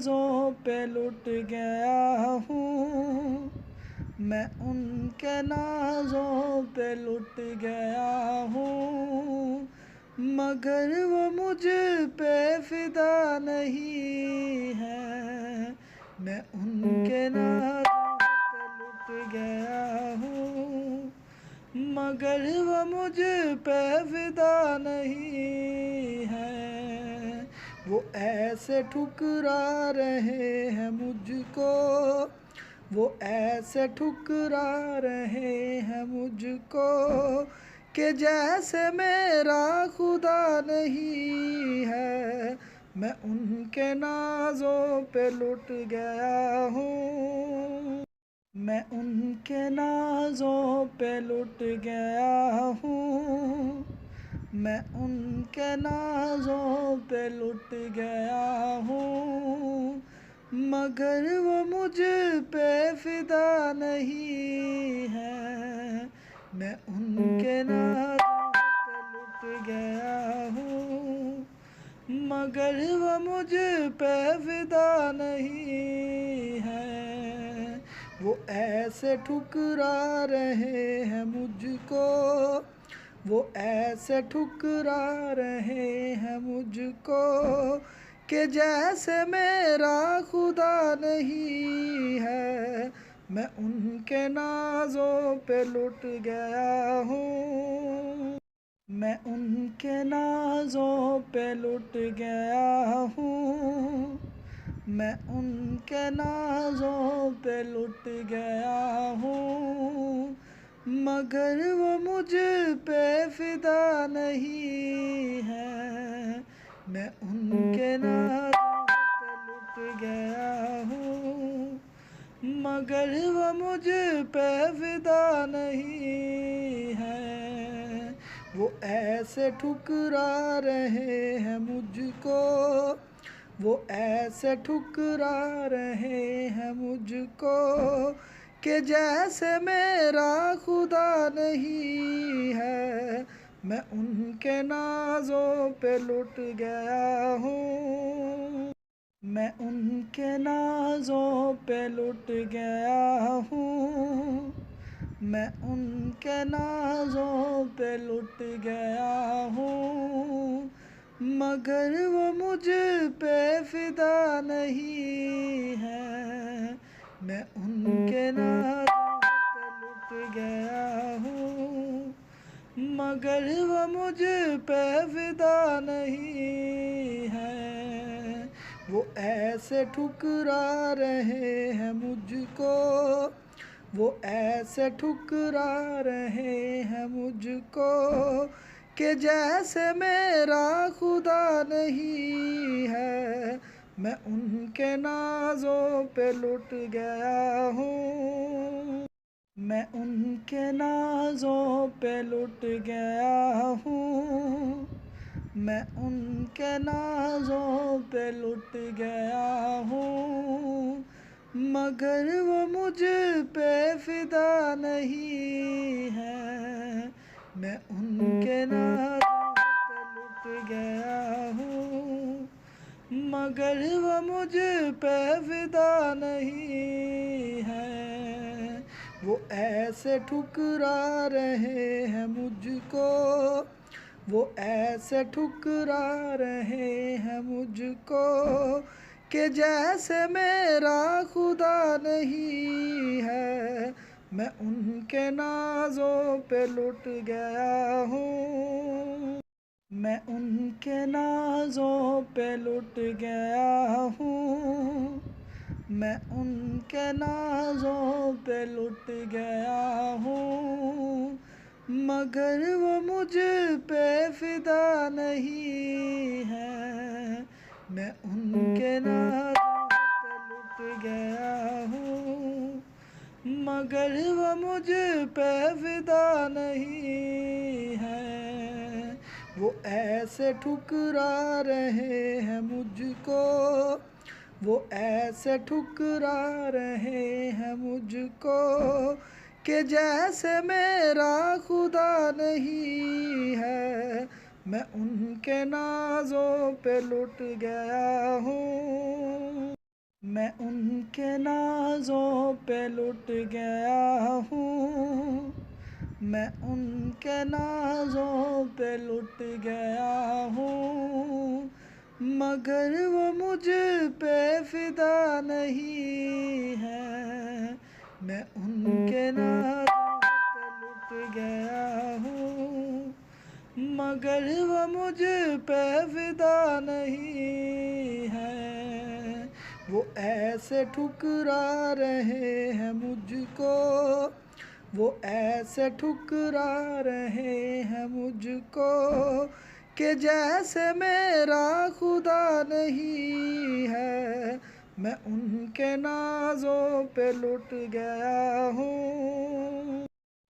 नाज़ों पे लुट गया हूँ, मैं उनके नाज़ों पे लुट गया हूँ, मगर वो मुझ पे फ़िदा नहीं है। मैं उनके नाज़ों पे लुट गया हूँ, मगर वो मुझ पे फ़िदा नहीं है। वो ऐसे ठुकरा रहे हैं मुझको, वो ऐसे ठुकरा रहे हैं मुझको कि जैसे मेरा खुदा नहीं है। मैं उनके नाज़ों पे लुट गया हूँ, मैं उनके नाज़ों पे लुट गया हूँ, मैं उनके नाज़ों पे लुट गया हूँ, मगर वो मुझ पे फ़िदा नहीं है। मैं उनके नाज़ों पे लुट गया हूँ, मगर वो मुझ पे फ़िदा नहीं है। वो ऐसे ठुकरा रहे हैं मुझको, वो ऐसे ठुकरा रहे हैं मुझको कि जैसे मेरा खुदा नहीं है। मैं उनके नाज़ों पे लुट गया हूँ, मैं उनके नाज़ों पे लुट गया हूँ, मैं उनके नाज़ों पे लुट गया हूँ, मगर वो मुझ पे फ़िदा नहीं है। मैं उनके नाज़ों पे लुट गया हूँ, मगर वो मुझ पे फ़िदा नहीं है। वो ऐसे ठुकरा रहे हैं मुझको, वो ऐसे ठुकरा रहे हैं मुझको कि जैसे मेरा खुदा नहीं है। मैं उनके नाज़ों पे लुट गया हूँ, मैं उनके नाज़ों पे लुट गया हूँ, मैं उनके नाज़ों पे लुट गया हूँ, मगर वो मुझ पे फ़िदा नहीं है। मैं उनके नाज़ों पे लुट गया हूँ, मगर वो मुझ पे फ़िदा नहीं है। वो ऐसे ठुकरा रहे हैं मुझको, वो ऐसे ठुकरा रहे हैं मुझको कि जैसे मेरा खुदा नहीं है। मैं उनके नाज़ों पे लुट गया हूँ, मैं उनके नाज़ों पे लुट गया हूँ, मैं उनके नाज़ों पे लुट गया हूँ, मगर वो मुझ पे फ़िदा नहीं है। मैं उनके नाज़ों पे लुट गया हूँ, मगर वो मुझ पे फ़िदा नहीं है। वो ऐसे ठुकरा रहे हैं मुझको, वो ऐसे ठुकरा रहे हैं मुझको कि जैसे मेरा खुदा नहीं है। मैं उनके नाज़ों पे लुट गया हूँ, मैं उनके नाज़ों पे लुट गया हूँ, मैं उनके नाज़ों पे लुट गया हूँ, मगर वो मुझ पे फ़िदा नहीं है। मैं उनके नाज़ों पे लुट गया हूँ, मगर वो मुझ पे फ़िदा नहीं है। वो ऐसे ठुकरा रहे हैं मुझको, वो ऐसे ठुकरा रहे हैं मुझको कि जैसे मेरा खुदा नहीं है। मैं उनके नाज़ों पे लुट गया हूँ। मैं उनके नाज़ों पे लुट गया हूँ, मैं उनके नाज़ों पे लुट गया हूँ, मगर वो मुझ पे फ़िदा नहीं है। मैं उनके नाज़ों पे लुट गया हूँ, मगर वो मुझ पे फ़िदा नहीं है। वो ऐसे ठुकरा रहे हैं मुझको, वो ऐसे ठुकरा रहे हैं मुझको कि जैसे मेरा खुदा नहीं है। मैं उनके नाज़ों पे लुट गया हूँ,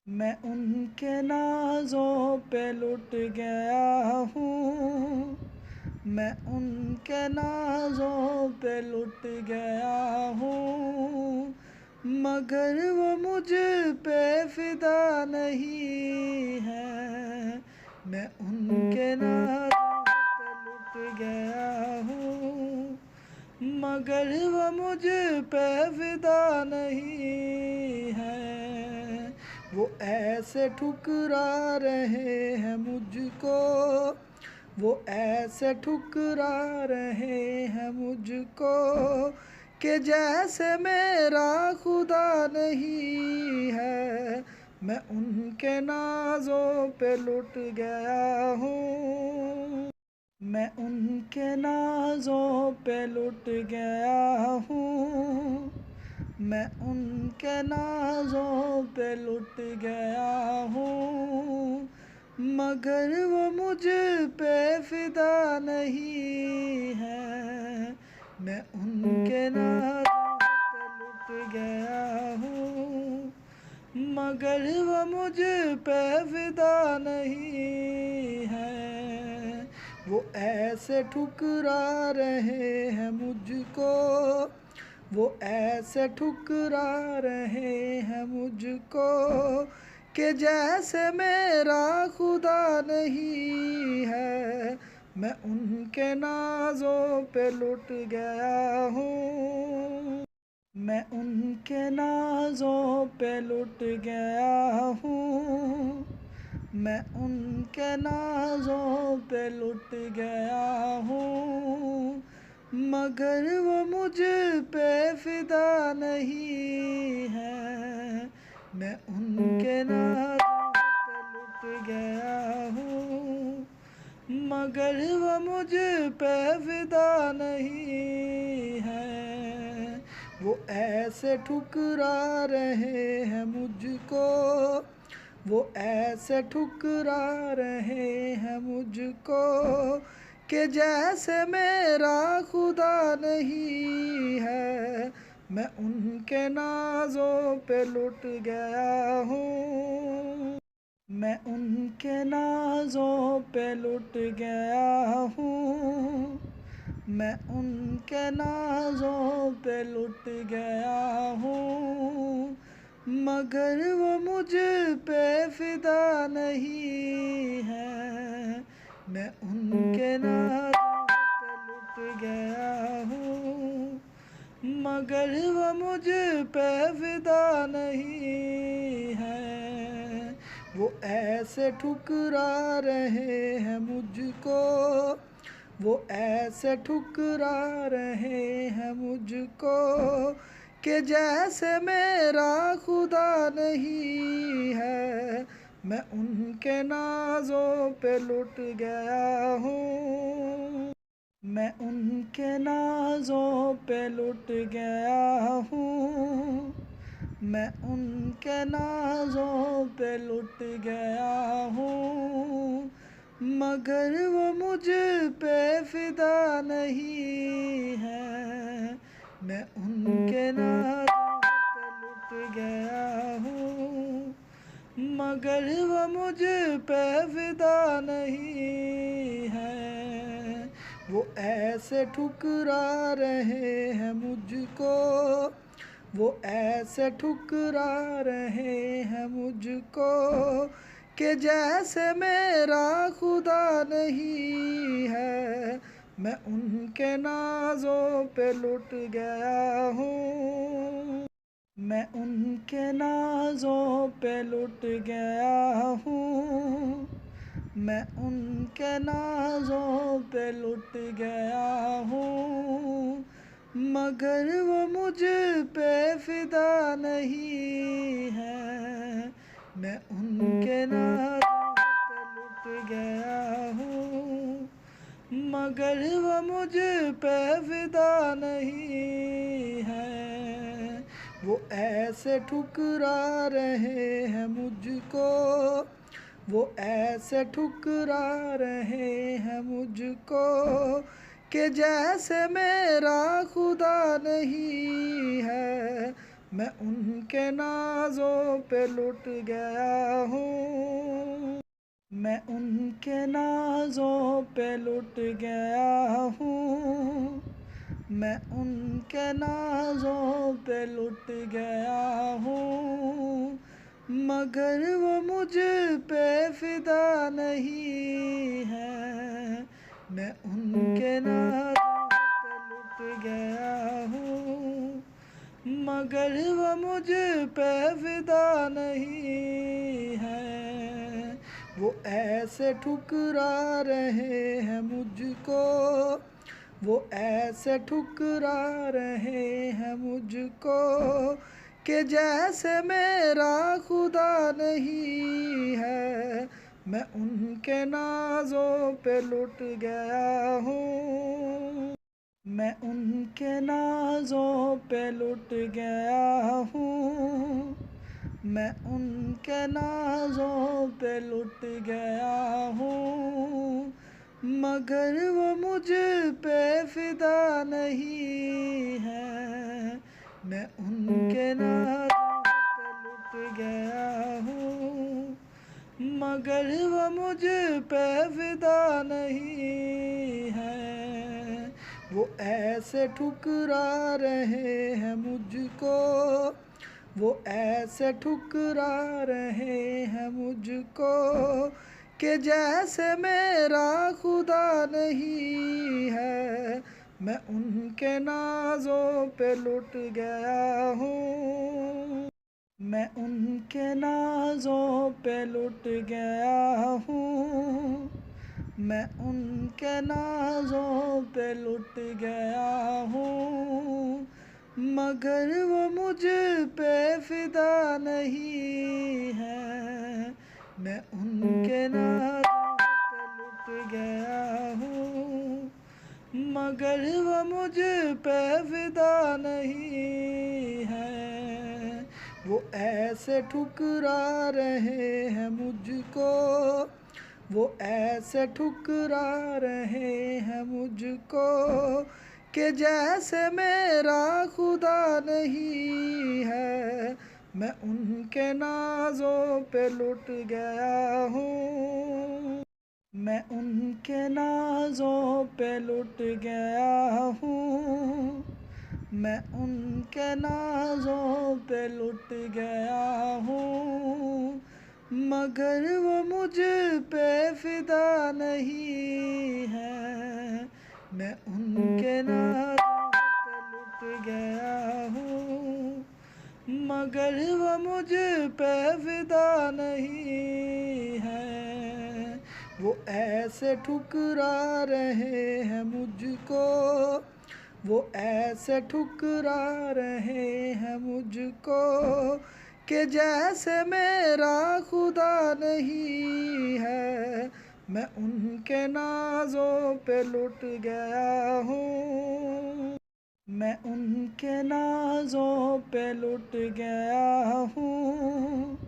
मैं उनके नाज़ों पे लुट गया हूँ, मैं उनके नाज़ों पे लुट गया हूँ, मगर वो मुझ पे फ़िदा नहीं है। मैं उनके नाज़ों पे लुट गया हूँ, मगर वो मुझ पे फ़िदा नहीं है। वो ऐसे ठुकरा रहे हैं मुझको, वो ऐसे ठुकरा रहे हैं मुझको कि जैसे मेरा खुदा नहीं है। मैं उनके नाज़ों पे लुट गया हूँ, मैं उनके नाज़ों पे लुट गया हूँ, मैं उनके नाज़ों पे लुट गया हूँ, मगर वो मुझ पे फ़िदा नहीं है। मैं उनके नाज़ों पे लुट गया हूँ, मगर वो मुझ पे फ़िदा नहीं है। वो ऐसे ठुकरा रहे हैं मुझको, वो ऐसे ठुकरा रहे हैं मुझको कि जैसे मेरा खुदा नहीं है। मैं उनके नाज़ों पे लुट गया हूँ, मैं उनके नाज़ों पे लुट गया हूँ, मैं उनके नाज़ों पे लुट गया हूँ, मगर वो मुझ पे फ़िदा नहीं है। मैं उनके नाज़ों पे लुट गया हूँ, मगर वो मुझ पे फ़िदा नहीं है। वो ऐसे ठुकरा रहे हैं मुझको, वो ऐसे ठुकरा रहे हैं मुझको कि जैसे मेरा खुदा नहीं है। मैं उनके नाज़ों पे लुट गया हूँ, मैं उनके नाज़ों पे लुट गया हूँ, मैं उनके नाज़ों पे लुट गया हूँ, मगर वो मुझ पे फ़िदा नहीं है। मैं उनके नाज़ों पे लुट गया हूँ, मगर वो मुझ पे फ़िदा नहीं है। वो ऐसे ठुकरा रहे हैं मुझको, वो ऐसे ठुकरा रहे हैं मुझको कि जैसे मेरा खुदा नहीं है। मैं उनके नाज़ों पे लुट गया हूँ, मैं उनके नाज़ों पे लुट गया हूँ, मैं उनके नाज़ों पे लुट गया हूँ, मगर वो मुझ पे फ़िदा नहीं है। मैं उनके नाज़ों पे लुट गया हूँ, मगर वो मुझ पे फ़िदा नहीं है। वो ऐसे ठुकरा रहे हैं मुझको, वो ऐसे ठुकरा रहे हैं मुझको कि जैसे मेरा खुदा नहीं है। मैं उनके नाज़ों पे लुट गया हूँ। मैं उनके नाज़ों पे लुट गया हूँ। मैं उनके नाज़ों पे लुट गया हूँ। मगर वो मुझ पे फ़िदा नहीं है। मैं उनके नाज़ों पे लुट गया हूँ। मगर वो मुझ पे फ़िदा नहीं है। वो ऐसे ठुकरा रहे हैं मुझको। वो ऐसे ठुकरा रहे हैं मुझको कि जैसे मेरा खुदा नहीं है। मैं उनके नाज़ों पे लुट गया हूँ। मैं उनके नाज़ों पे लुट गया हूँ। मैं उनके नाज़ों पे लुट गया हूँ। मगर वो मुझ पे फ़िदा नहीं है। मैं उनके नाज़ों पे लुट गया हूँ। मगर वो मुझ पे फ़िदा नहीं है। वो ऐसे ठुकरा रहे हैं मुझको। वो ऐसे ठुकरा रहे हैं मुझको कि जैसे मेरा खुदा नहीं है। मैं उनके नाज़ों पे लुट गया हूँ। मैं उनके नाज़ों पे लुट गया हूँ। मैं उनके नाज़ों पे लुट गया हूँ। मगर वो मुझ पे फ़िदा नहीं है। मैं उनके नाज़ों पे लुट गया हूँ। मगर वो मुझ पे फ़िदा नहीं है। वो ऐसे ठुकरा रहे हैं मुझको। वो ऐसे ठुकरा रहे हैं मुझको कि जैसे मेरा खुदा नहीं है। मैं उनके नाज़ों पे लुट गया हूँ। मैं उनके नाज़ों पे लुट गया हूँ। मैं उनके नाज़ों पे लुट गया हूँ। मगर वो मुझ पे फ़िदा नहीं है। मैं उनके नाज़ों पे लुट गया हूँ। मगर वो मुझ पे फ़िदा नहीं है। वो ऐसे ठुकरा रहे हैं मुझको। वो ऐसे ठुकरा रहे हैं मुझको कि जैसे मेरा खुदा नहीं है। मैं उनके नाज़ों पे लुट गया हूँ। मैं उनके नाज़ों पे लुट गया हूँ। मैं उनके नाज़ों पे लुट गया हूँ। मगर वो मुझ पे फ़िदा नहीं है। मैं उनके नाज़ों पे लुट गया हूँ। मगर वो मुझ पे फ़िदा नहीं है। वो ऐसे ठुकरा रहे हैं मुझको। वो ऐसे ठुकरा रहे हैं मुझको कि जैसे मेरा खुदा नहीं है। मैं उनके नाज़ों पे लुट गया हूँ। मैं उनके नाज़ों पे लुट गया हूँ।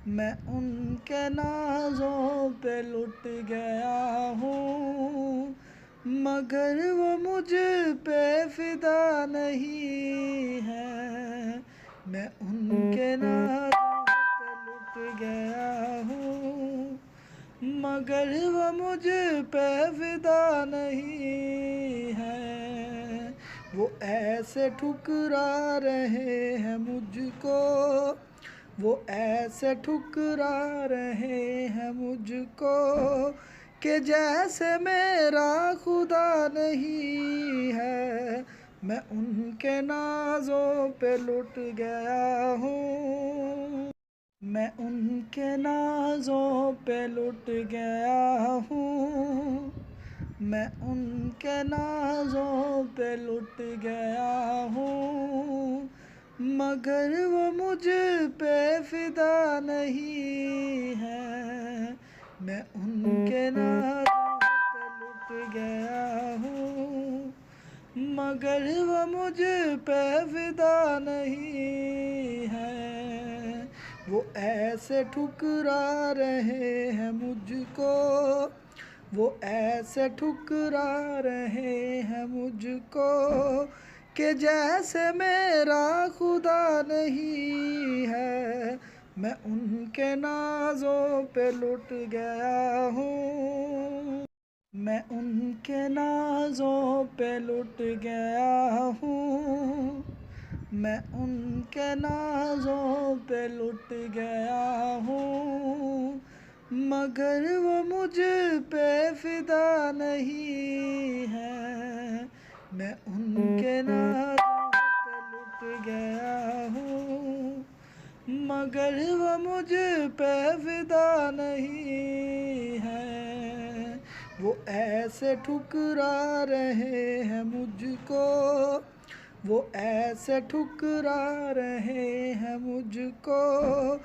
मैं उनके नाज़ों पे लुट गया हूँ। मगर वो मुझ पे फ़िदा नहीं है। मैं उनके नाज़ों पे लुट गया हूँ। मगर वो मुझ पे फ़िदा नहीं है। वो ऐसे ठुकरा रहे हैं मुझको। वो ऐसे ठुकरा रहे हैं मुझको कि जैसे मेरा खुदा नहीं है, मैं उनके नाज़ों पे लुट गया हूँ। मैं उनके नाज़ों पे लुट गया हूँ। मैं उनके नाज़ों पे लुट गया हूँ, मगर वो मुझ पे फिदा नहीं है। मैं उनके नाज़ों पे लुट गया हूँ, मगर वो मुझ पे फिदा नहीं है। वो ऐसे ठुकरा रहे हैं मुझको, वो ऐसे ठुकरा रहे हैं मुझको, कि जैसे मेरा खुदा नहीं है। मैं उनके नाज़ों पे लुट गया हूँ। मैं उनके नाज़ों पे लुट गया हूँ। मैं उनके नाज़ों पे लुट गया हूँ, मगर वो मुझ पे फिदा नहीं है। मैं उनके नाज़ों पे लुट गया हूँ, मगर वो मुझ पे फिदा नहीं है। वो ऐसे ठुकरा रहे हैं मुझको, वो ऐसे ठुकरा रहे हैं मुझको,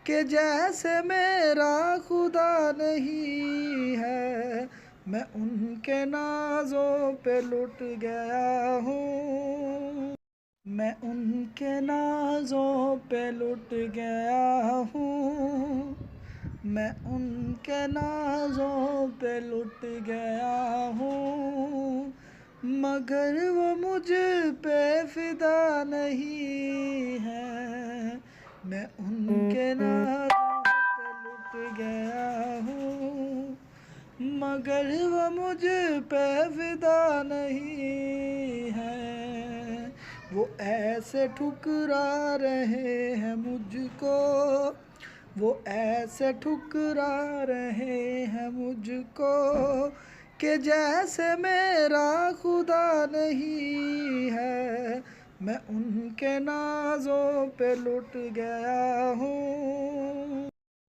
कि जैसे मेरा खुदा नहीं है। मैं उनके नाज़ों पे लुट गया हूँ। मैं उनके नाज़ों पे लुट गया हूँ। मैं उनके नाज़ों पे लुट गया हूँ, मगर वो मुझ पे फिदा नहीं है। मैं उनके नाज़ों पे लुट गया हूँ, मगर वो मुझ पे फिदा नहीं है। वो ऐसे ठुकरा रहे हैं मुझको, वो ऐसे ठुकरा रहे हैं मुझको, कि जैसे मेरा खुदा नहीं है। मैं उनके नाज़ों पे लुट गया हूँ।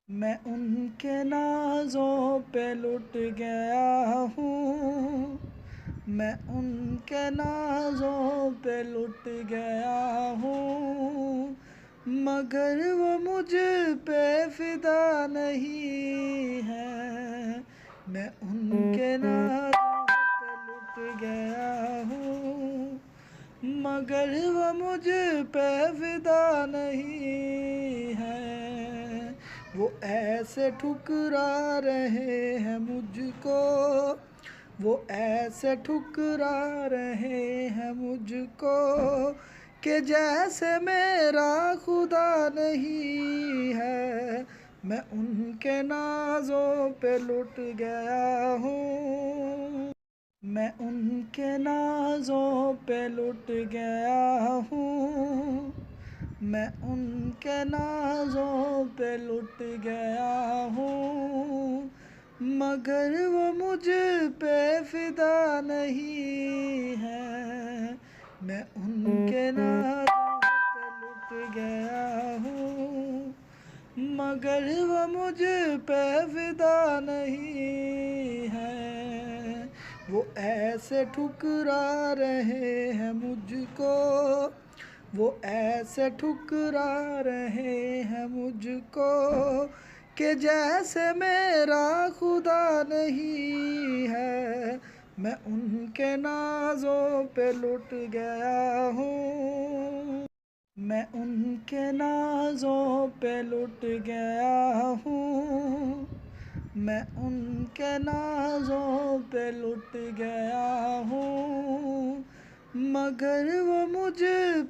मैं उनके नाज़ों पे लुट गया हूँ। मैं उनके नाज़ों पे लुट गया हूँ, मगर वो मुझ पे फिदा नहीं है। मैं उनके नाज़ों पे लुट गया हूँ, मगर वो मुझ पे फिदा नहीं है। वो ऐसे ठुकरा रहे हैं मुझको, वो ऐसे ठुकरा रहे हैं मुझको, कि जैसे मेरा खुदा नहीं है। मैं उनके नाज़ों पे लुट गया हूँ। मैं उनके नाज़ों पे लुट गया हूँ। मैं उनके नाज़ों पे लुट गया हूँ, मगर वो मुझ पे फिदा नहीं है। मैं उनके नाज़ों पे लुट गया हूँ, मगर वो मुझ पे फिदा नहीं है। वो ऐसे ठुकरा रहे हैं मुझको, वो ऐसे ठुकरा रहे हैं मुझको, कि जैसे मेरा खुदा नहीं है। मैं उनके नाज़ों पे लुट गया हूँ। मैं उनके नाज़ों पे लुट गया हूँ। मैं उनके नाज़ों पे लुट गया हूँ, मगर वो मुझ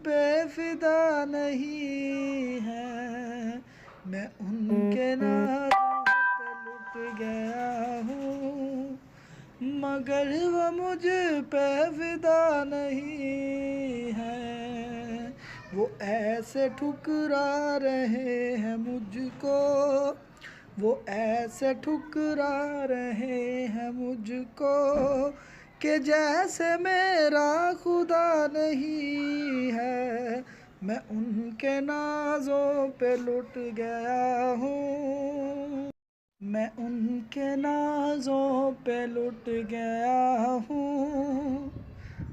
पे फिदा नहीं है। मैं उनके नाज़ों पे लुट गया हूँ, मगर वो मुझ पे फिदा नहीं है। वो ऐसे ठुकरा रहे हैं मुझको, वो ऐसे ठुकरा रहे हैं मुझको कि जैसे मेरा खुदा नहीं है। मैं उनके नाज़ों पे लुट गया हूँ, मैं उनके नाज़ों पे लुट गया हूँ,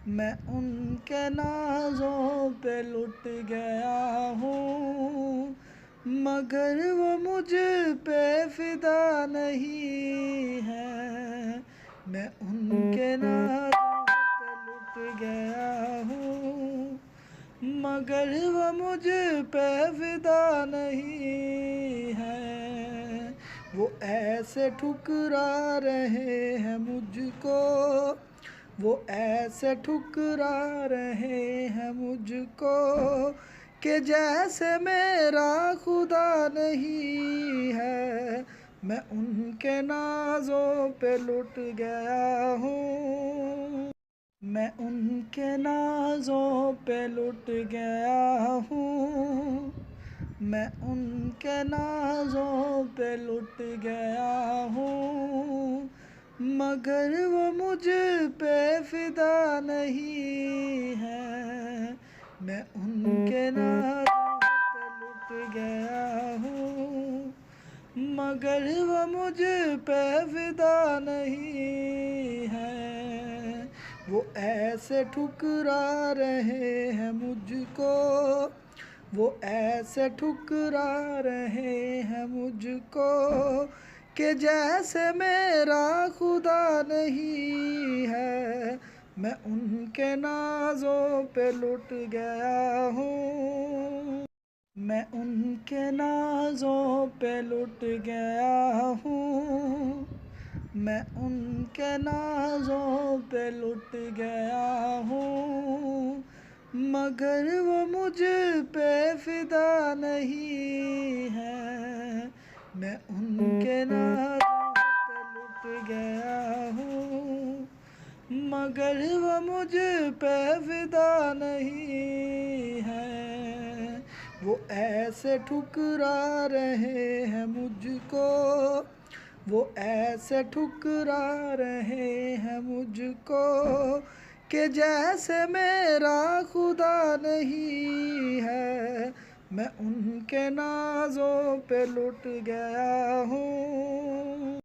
मैं उनके नाज़ों पे लुट गया हूँ, मगर वो मुझ पे फिदा नहीं है। मैं उनके नाज़ों पे लुट गया हूँ, मगर वो मुझ पे फिदा नहीं है। वो ऐसे ठुकरा रहे हैं मुझको, वो ऐसे ठुकरा रहे हैं मुझको कि जैसे मेरा खुदा नहीं है। मैं उनके नाज़ों पे लुट गया हूँ, मैं उनके नाज़ों पे लुट गया हूँ, मैं उनके नाज़ों पे लुट गया हूँ, मगर वो मुझ पे फिदा नहीं है। मैं उनके नाज़ों पे लुट गया हूँ, मगर वो मुझ पे फिदा नहीं है। वो ऐसे ठुकरा रहे हैं मुझको, वो ऐसे ठुकरा रहे हैं मुझको कि जैसे मेरा खुदा नहीं है। मैं उनके नाज़ों पे लुट गया हूँ, मैं उनके नाज़ों पे लुट गया हूँ, मैं उनके नाज़ों पे लुट गया हूँ, मगर वो मुझ पे फिदा नहीं है। मैं उनके नाज़ों पे लुट गया हूँ, मगर वो मुझ पे फिदा नहीं है। वो ऐसे ठुकरा रहे हैं मुझको, वो ऐसे ठुकरा रहे हैं मुझको कि जैसे मेरा खुदा नहीं है। मैं उनके नाज़ों पे लुट गया हूँ।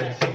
Thank you.